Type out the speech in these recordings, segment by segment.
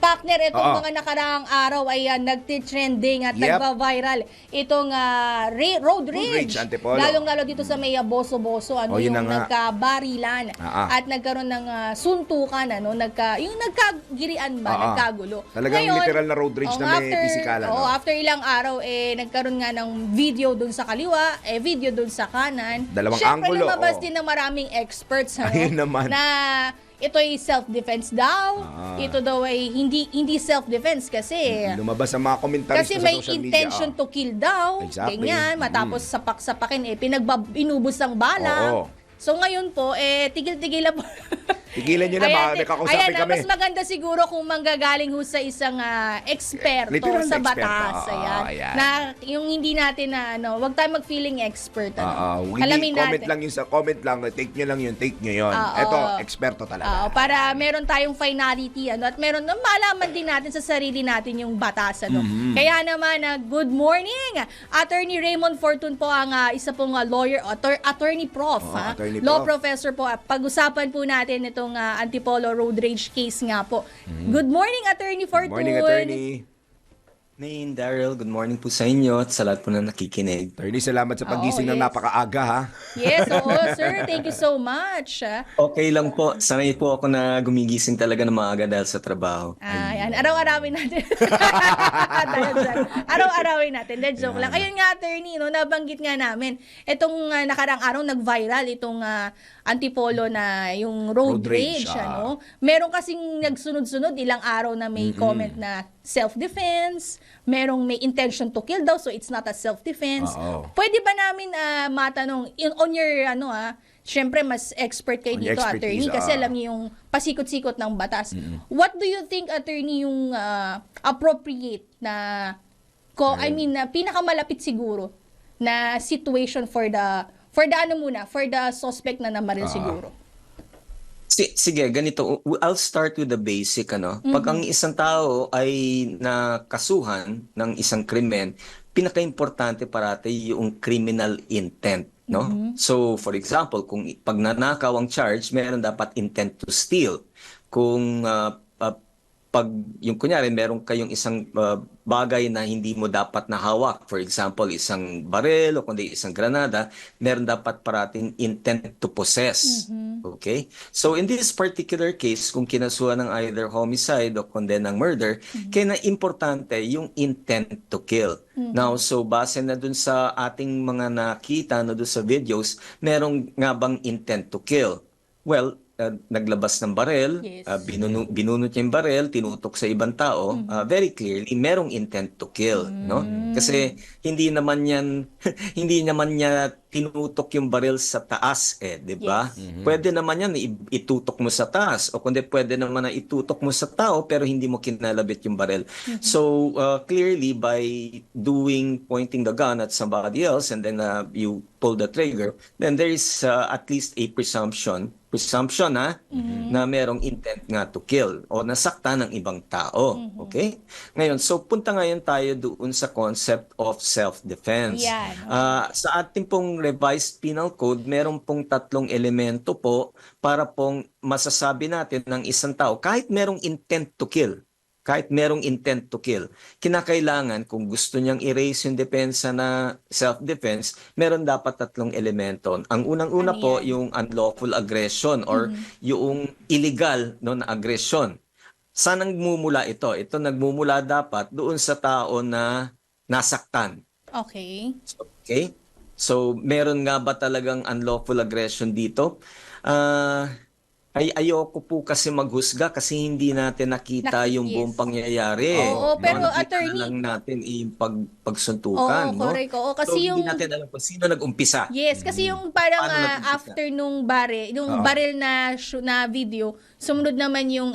partner, itong Oo. mga nakaraang araw ay nagtitrending at Yep. nagva-viral itong road rage. Antipolo. Lalong-lalo dito sa may Boso-Boso, Oh, yun yung na nga. nagkabarilan at nagkaroon ng suntukan, yung nagkagirian ba, nagkagulo. Talagang Ngayon, literal na road rage na may pisikalan. after ilang araw, nagkaroon nga ng video dun sa kaliwa, video dun sa kanan. Dalawang Siyempre, anggulo, lumabas din ng maraming experts Ayun naman. na ito ay self-defense daw. Ito daw ay hindi self-defense kasi Lumabas ang mga komentaryo kasi sa may social intention media. to kill daw. Exactly. Ganyan, matapos sapak-sapakin inubos ang bala. Oo. So ngayon po, tigil-tigilan po. Tigilan nyo na, nakausapin kami. Mas maganda siguro kung manggagaling ho sa isang eksperto Literal na sa eksperto. batas. Ayan. Na yung hindi natin wag tayo mag-feeling expert. Hindi comment lang yun sa comment lang, take nyo lang yun, take nyo yun. Ito, eksperto talaga. Para meron tayong finality at meron malaman din natin sa sarili natin yung batas. Kaya naman, good morning! Attorney Raymond Fortun po ang isa pong lawyer, attorney prof. Attorney Law prof. professor po. Pag-usapan po natin itong Antipolo road rage case nga po. Good morning, Attorney Fortun! Good morning, attorney. Maine, Daryl, good morning po sa inyo at sa lahat po na nakikinig. Attorney, salamat sa pagising ng yes. napakaaga, ha? Yes, sir. Thank you so much. Okay lang po, sanay po ako na gumigising talaga ng maaga dahil sa trabaho. Yan. Araw-arawin natin. Araw-arawin natin. That joke lang. Ayun nga, attorney, nabanggit nga namin. Itong nakarang araw, nag-viral itong Antipolo na yung road rage. Meron kasing nagsunod-sunod, ilang araw na may comment na self-defense, merong may intention to kill daw, so it's not a self-defense. Pwede ba namin matanong, on your, syempre mas expert kayo dito, attorney, kasi alam niyo yung pasikot-sikot ng batas. What do you think, attorney, yung appropriate na, pinakamalapit siguro na situation for the suspect na namaril siguro? Sige, ganito. I'll start with the basic. Pag ang isang tao ay nakasuhan ng isang krimen, pinaka-importante parati yung criminal intent. So, for example, kung pag nanakaw ang charge, meron dapat intent to steal. Kung pag yung kunyari meron kayong isang bagay na hindi mo dapat nahawak, for example isang baril o kundi isang granada, meron dapat parating intent to possess. Okay, so in this particular case, kung kinasuhan ng either homicide o kundi ng murder, kaya na importante yung intent to kill. Now, so base na dun sa ating mga nakita na dun sa videos, merong nga bang intent to kill? Well, naglabas ng baril, binunot niya yung baril, tinutok sa ibang tao, very clearly merong intent to kill, Kasi hindi naman niya tinutok yung baril sa taas, 'di ba? Pwede naman yan itutok mo sa taas o kundi pwede naman na itutok mo sa tao pero hindi mo kinalabit yung baril. So clearly by pointing the gun at somebody else and then you pull the trigger, then there is at least a presumption na merong intent nga to kill o nasakta ng ibang tao. Okay? Ngayon, so punta ngayon tayo doon sa concept of self-defense. Sa ating pong revised penal code, meron pong 3 elemento po para pong masasabi natin ng isang tao kahit merong intent to kill. Kinakailangan kung gusto niyang erase yung depensa na self-defense, meron dapat 3 elemento. Ang unang-una po, yung unlawful aggression or yung illegal na aggression. Saan nagmumula ito? Ito nagmumula dapat doon sa tao na nasaktan. Okay. So, meron nga ba talagang unlawful aggression dito? Ayoko po kasi maghusga kasi hindi natin nakita yung buong pangyayari. Pero nakita attorney, lang natin yung pagsuntukan. correct. Kasi so, hindi natin alam kung sino nag-umpisa. Yes, kasi yung parang after nung baril na video, sumunod naman yung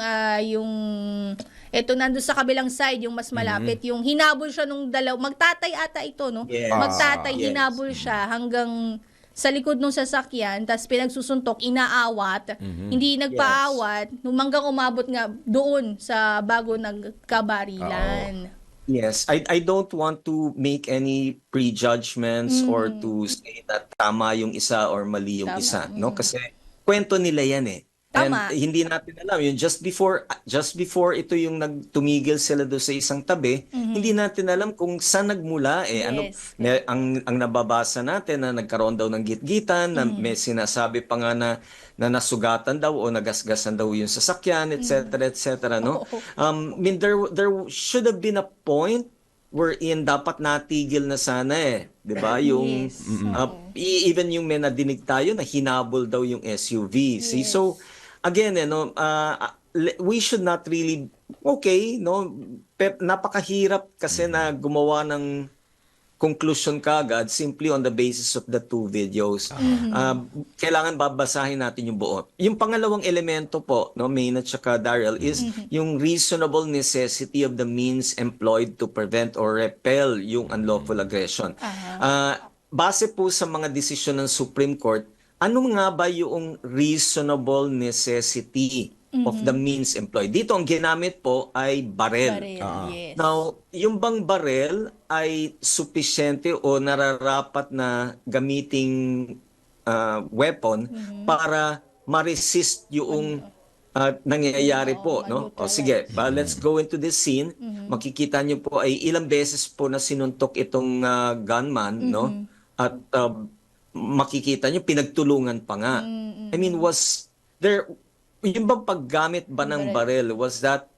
eto nandun sa kabilang side, yung mas malapit, yung hinabol siya nung magtatay ata ito, Yes. Magtatay, hinabol siya hanggang sa likod ng sasakyan, tapos pinagsusuntok, inaawat, hindi nagpaawat, hanggang umabot nga doon sa bago nagkabarilan. Yes, I don't want to make any prejudgments or to say that tama yung isa or mali yung isa, Kasi kwento nila yan Tama. And hindi natin alam yun just before ito yung nagtumigil sila do sa isang tabi, hindi natin alam kung saan nagmula ano Yes. ang nababasa natin na nagkaroon daw ng gitgitan, na may sinasabi pa nga na nasugatan daw o nagasgasan daw yung sasakyan, etc., no? Oo. I mean, there should have been a point wherein dapat natigil na sana 'di ba? Yung Yes. even yung may nadinig tayo na hinabol daw yung SUV. See, so again, no, we should not really no, napakahirap kasi na gumawa ng conclusion kagad simply on the basis of the two videos. Kailangan babasahin natin yung buo. Yung pangalawang elemento po, no, Maine at saka Daryl, is yung reasonable necessity of the means employed to prevent or repel yung unlawful aggression. Base po sa mga desisyon ng Supreme Court, ano nga ba yung reasonable necessity of the means employed? Dito ang ginamit po ay barel. Yes. Now, yung bang barel ay sufisyente o nararapat na gamiting weapon para ma-resist yung nangyayari po, no? O sige, let's go into this scene. Makikita niyo po ay ilang beses po na sinuntok itong gunman, no? At makikita niyo pinagtulungan pa nga. I mean, was there yung bang paggamit ba ng barel, was that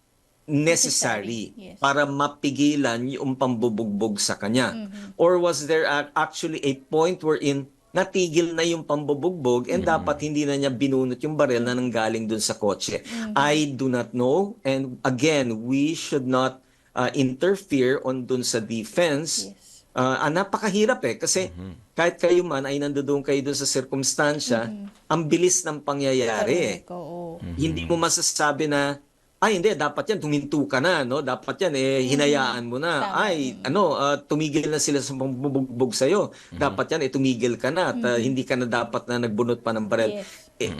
necessary Yes. para mapigilan yung pambubugbog sa kanya? Or was there actually a point wherein natigil na yung pambubugbog and dapat hindi na niya binunot yung barel na nanggaling dun sa kotse? I do not know. And again, we should not interfere on dun sa defense. Yes. Napakahirap kasi kahit kayo man ay nandoon kayo doon sa sirkumstansya, ang bilis ng pangyayari. Correct, oo. Hindi mo masasabi na, hindi, dapat yan, tuminto ka na, no? Dapat yan, hinayaan mo na. Tama. Tumigil na sila sa pambubugbog sa'yo. Dapat yan, tumigil ka na at hindi ka na dapat na nagbunot pa ng barel. Yes.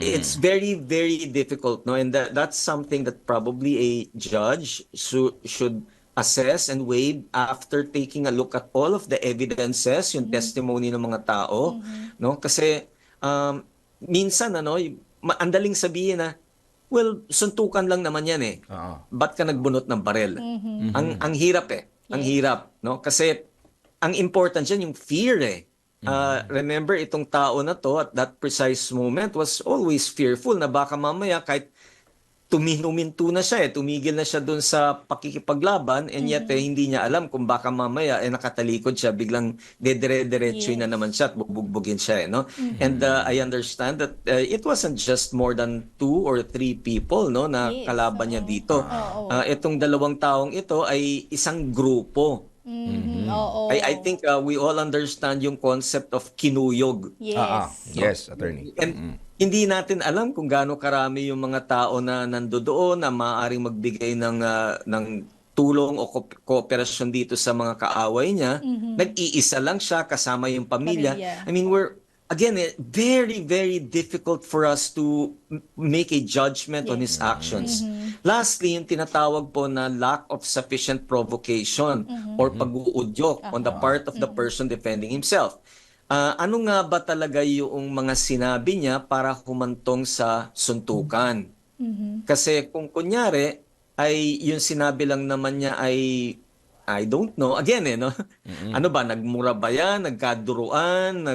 It's very, very difficult, no? And that's something that probably a judge should assess and weigh after taking a look at all of the evidences, yung testimony ng mga tao, no? Kasi minsan ang daling sabihin na, well, suntukan lang naman yan Ba't ka nagbunot ng barel? Ang hirap Ang hirap, no? Kasi ang important dyan yung fear remember itong tao na to at that precise moment was always fearful na baka mamaya kahit huminto na siya tumigil na siya doon sa pakikipaglaban and yet hindi niya alam kung baka mamaya nakatalikod siya, biglang dedire-diretso na naman siya at bubugbugin siya no? And I understand that it wasn't just more than 2 or 3 people no na kalaban niya dito. Itong dalawang taong ito ay isang grupo. Oo. I think we all understand yung concept of kinuyog. Yes. Yes, attorney. And hindi natin alam kung gaano karami yung mga tao na nandoon na maaaring magbigay ng tulong o kooperasyon dito sa mga kaaway niya. Nag-iisa lang siya kasama yung pamilya. I mean, again, very, very difficult for us to make a judgment on his actions. Lastly, yung tinatawag po na lack of sufficient provocation or pag-uudyok on the part of the person defending himself. Ano nga ba talaga yung mga sinabi niya para humantong sa suntukan? Kasi kung kunyari, ay yung sinabi lang naman niya ay I don't know. Again, no? Ano ba, nagmura ba yan? Nagkaduruan?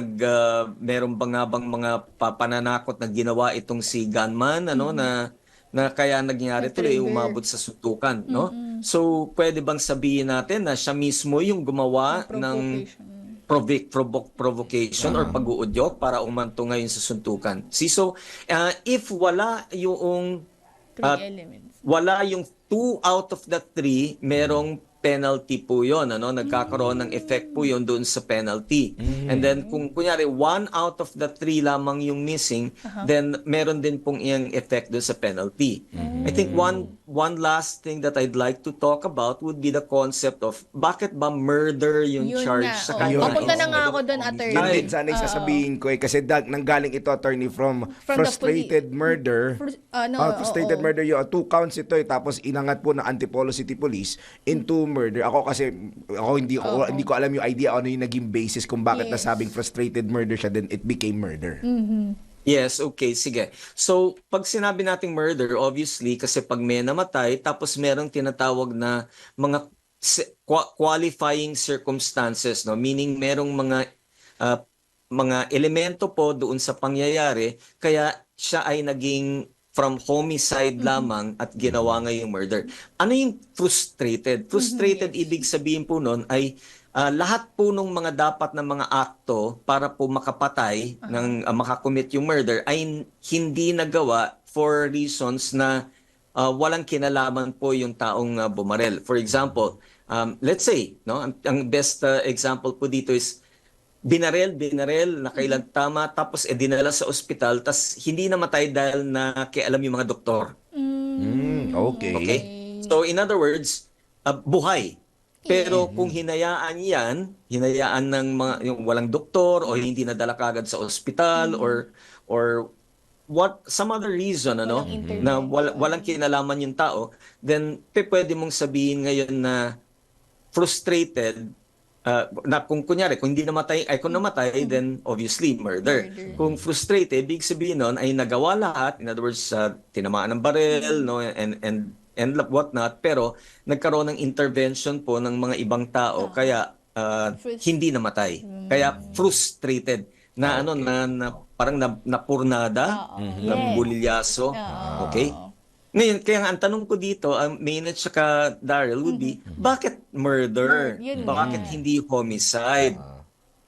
Meron ba nga bang mga pananakot na ginawa itong si gunman, na kaya nangyari tuloy, umabot sa suntukan, no? So, pwede bang sabihin natin na siya mismo yung gumawa ng provocation or pag-uudyok para umanto ngayon sa suntukan? So, if wala yung wala yung 2 out of the 3, merong penalty po yun. Nagkakaroon ng effect po yun doon sa penalty. And then kung kunyari 1 out of the 3 lamang yung missing, then meron din pong iyang effect doon sa penalty. I think one last thing that I'd like to talk about would be the concept of bakit ba murder yung charge sa kanya. Papunta na nga ako doon, attorney. Yun din sana yung sasabihin ko kasi nanggaling ito, attorney, from frustrated murder. Frustrated murder yun. 2 counts ito tapos inangat po ng Antipolo City Police into murder. Ako hindi ko alam yung idea ano yung naging basis kung bakit nasabing frustrated murder siya, then it became murder. Yes, okay, sige. So, pag sinabi nating murder, obviously, kasi pag may namatay, tapos merong tinatawag na mga qualifying circumstances, no? Meaning merong ah, mga elemento po doon sa pangyayari, kaya siya ay naging from homicide lamang at ginawa ngayong murder. Ano yung frustrated? Frustrated, Yes. ibig sabihin po nun ay lahat po ng mga dapat na mga akto para po makapatay ng makakommit yung murder ay hindi nagawa for reasons na walang kinalaman po yung taong bumarel. For example, let's say, no, ang best example po dito is binarel, nakailang tama, tapos dinala sa ospital, tas hindi namatay dahil nakialam yung mga doktor. Okay. Okay? So in other words, buhay. Pero kung hinayaan ng mga yung walang doktor o hindi nadala kagad sa ospital or what some other reason Walang na intervention. walang kinalaman yung tao, then pwede mong sabihin ngayon na frustrated na kung kunyari kung hindi namatay ay kung namatay then obviously murder. Murder. Kung frustrated, ibig sabihin nun ay nagawa lahat, in other words tinamaan ng baril no and what not, pero nagkaroon ng intervention po ng mga ibang tao kaya hindi namatay. Kaya frustrated na parang napurnada, Yes. nabulilyaso. Okay? Ngayon, kaya nga ang tanong ko dito, Maine at saka Daryl would be, bakit murder? Yun Bakit hindi homicide?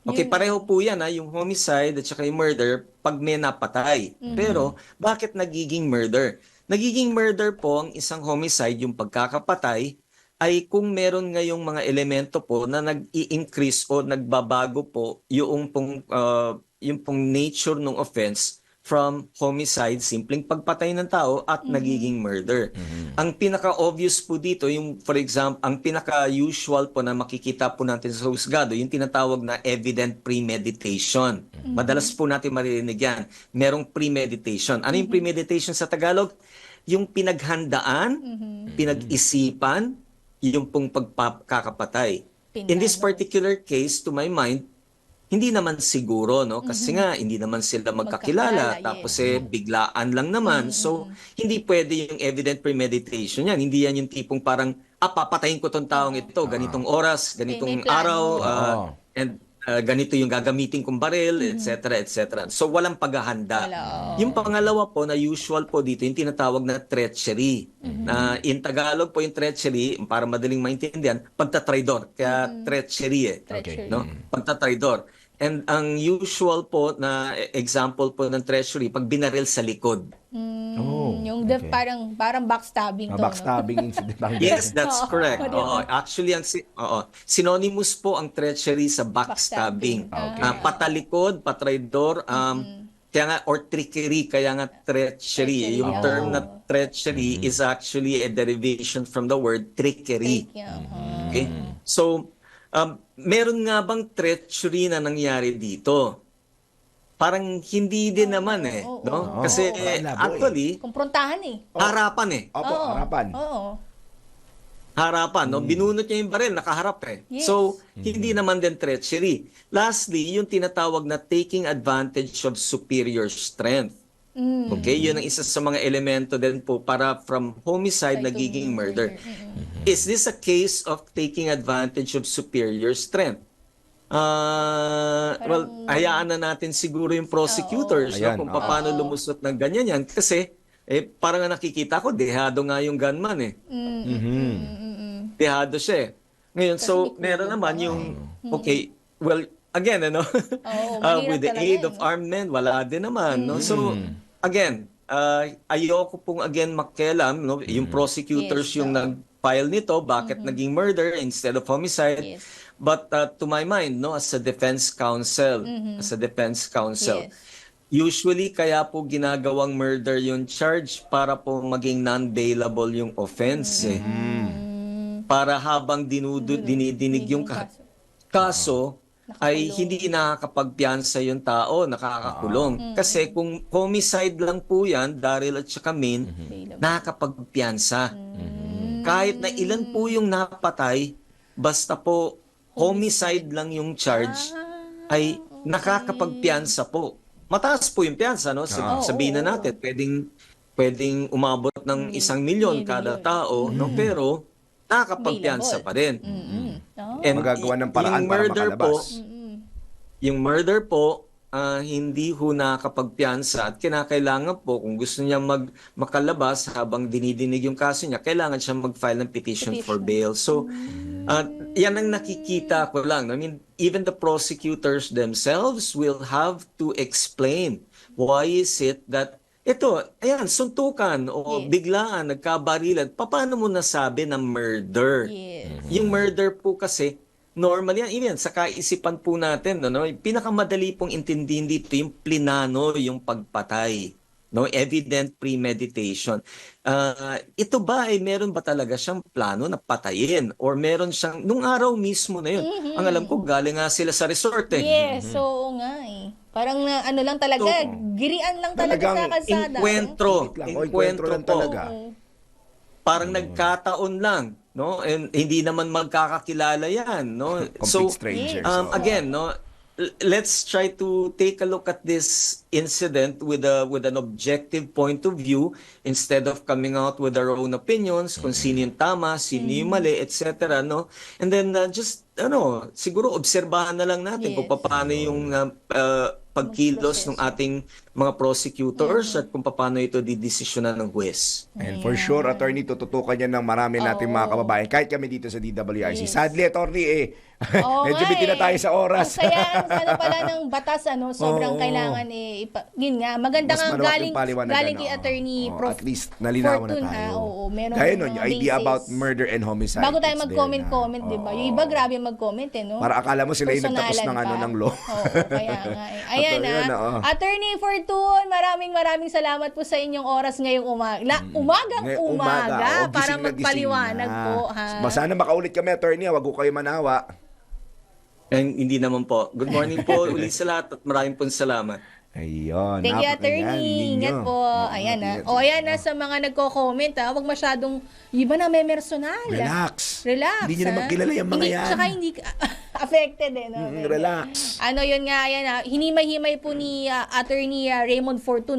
Okay, Yun pareho po yan yung homicide at saka yung murder pag may napatay. Pero bakit nagiging murder? Nagiging murder po ang isang homicide, yung pagkakapatay, ay kung meron ngayong mga elemento po na nag-i-increase o nagbabago po yung pong nature ng offense from homicide, simpleng pagpatay ng tao, at nagiging murder. Ang pinaka-obvious po dito, yung for example, ang pinaka-usual po na makikita po natin sa husgado, yung tinatawag na evident premeditation. Madalas po natin maririnig yan. Merong premeditation. Ano yung premeditation sa Tagalog? Yung pinaghandaan, pinag-isipan, yung pong pagkakapatay. In this Pinano. particular case, to my mind, hindi naman siguro, no? Kasi nga, hindi naman sila magkakilala. Magkakilala, Tapos yes. biglaan lang naman. So, hindi pwede yung evident premeditation yan. Hindi yan yung tipong parang, papatayin ko tong taong ito, ganitong oras, ganitong May plano. araw, Oo. and ganito yung gagamitin kong baril, etc., etc. So, walang paghahanda. Wala. Yung pangalawa po na usual po dito, yung tinatawag na treachery. Na in Tagalog po yung treachery, para madaling maintindihan, pagtatraidor. Kaya treachery Treachery. no? Pagtatraidor. And ang usual po na example po ng treachery, pag binaril sa likod. Yung okay. parang backstabbing to, no? Backstabbing incident. Yes, that's Oo, correct. di ba? Actually, synonymous po ang treachery sa backstabbing. Backstabbing. Okay. Patalikod, patraidor, kaya nga, or trickery, kaya nga treachery. Treachery, Yung term na treachery is actually a derivation from the word trickery. Yeah. Okay? So, meron nga bang treachery na nangyari dito? Parang hindi din naman no? Kasi malabo actually, Kumprontahan harapan Opo, harapan. Oo. harapan, no? Binunot niya yung baril, nakaharap Yes. So, hindi naman din treachery. Lastly, yung tinatawag na taking advantage of superior strength. Okay, yun ang isa sa mga elemento din po para from homicide Like nagiging to murder. Is this a case of taking advantage of superior strength? Well, hayaan na natin siguro yung prosecutors Ayan, kung paano lumusot ng ganyan yan. Kasi, parang nakikita ko, dehado nga yung gunman Dehado siya Ngayon, so, meron naman yung, okay, well, again, mahirap with the talaga aid yan, of armed men, wala din naman, no? So, again, ayoko pong again makialam, no? Yung prosecutors Yes, yung nag-file nito, bakit naging murder instead of homicide? Yes. But to my mind, no, as a defense counsel, Yes. usually kaya po ginagawang murder yung charge para po maging non-bailable yung offense Para habang dinidinig yung kaso ay hindi nakakapagpiyansa yung tao, nakakakulong. Kasi kung homicide lang po yan, Daryl at saka Min, nakakapagpiyansa. Kahit na ilan po yung napatay, basta po homicide lang yung charge, ay nakakapagpiyansa po. mataas po yung piyansa, no? Sabihin na natin, pwedeng umabot ng 1,000,000 kada tao, no? Pero nakakapagpiyansa pa rin. And Magagawa ng paraan yung para murder makalabas. yung murder po, hindi ho nakakapagpiyansa at kinakailangan po kung gusto niya makalabas habang dinidinig yung kaso niya, kailangan siya mag-file ng petition for bail. So, yan ang nakikita ko lang. I mean, even the prosecutors themselves will have to explain why is it that ito, ayan, suntukan o biglaan, nagkabarilan. Paano mo nasabi na murder? Yung murder po kasi, normal yan. Even sa kaisipan po natin, no, yung pinakamadali pong intindihin dito, yung plinano, yung pagpatay. No, evident premeditation. Ito ba ay meron ba talaga siyang plano na patayin? Or meron siyang, nung araw mismo na yun, ang alam ko, galing nga sila sa resort eh. Yes, oo nga eh. Parang ano lang talaga, girian lang talaga sa kalsada. Enkwentro lang talaga. Parang nagkataon lang, no? And hindi naman magkakakilala yan, no? Complete strangers. Again, no, let's try to take a look at this incident with an objective point of view instead of coming out with our own opinions kung sino yung tama, sino yung mali, etc., no? And then just siguro obserbahan na lang natin kung paano yung pagkilos ng ating mga prosecutors at kung paano ito didesisyonan ng huwes. And for sure, attorney, tututukan yan ng marami nating mga kababayan. Kahit kami dito sa DWIC. Sadly, attorney, medyo bitin na tayo sa oras. Ang saya pala ng batas, sobrang kailangan yun nga, maganda nga galing kay attorney Prof. At least, nalinawan na Fortune, tayo. meron Kaya nun, yung idea basis. about murder and homicide. Bago tayo it's mag-comment, di ba? Yung iba grabe mag-comment, no? Para akala mo sila yung nagtapos ng ng law. Oo, kaya nga. Ayan Attorney Fortune, maraming salamat po sa inyong oras ngayong umaga. Para magpaliwanag po. Sana makaulit kami, attorney. Wag ko kayo manawa. Hindi naman po. Good morning po ulit sa lahat at maraming pong salamat. Ayun. Thank you, attorney. Ingat po. Ayan na sa mga nagko-comment, wag masyadong, iba na may personal. Relax. Hindi nyo naman kilala yung mga yan. Tsaka hindi affected no? Relax. Yun nga, hinimay-himay po ni attorney Raymond Fortune.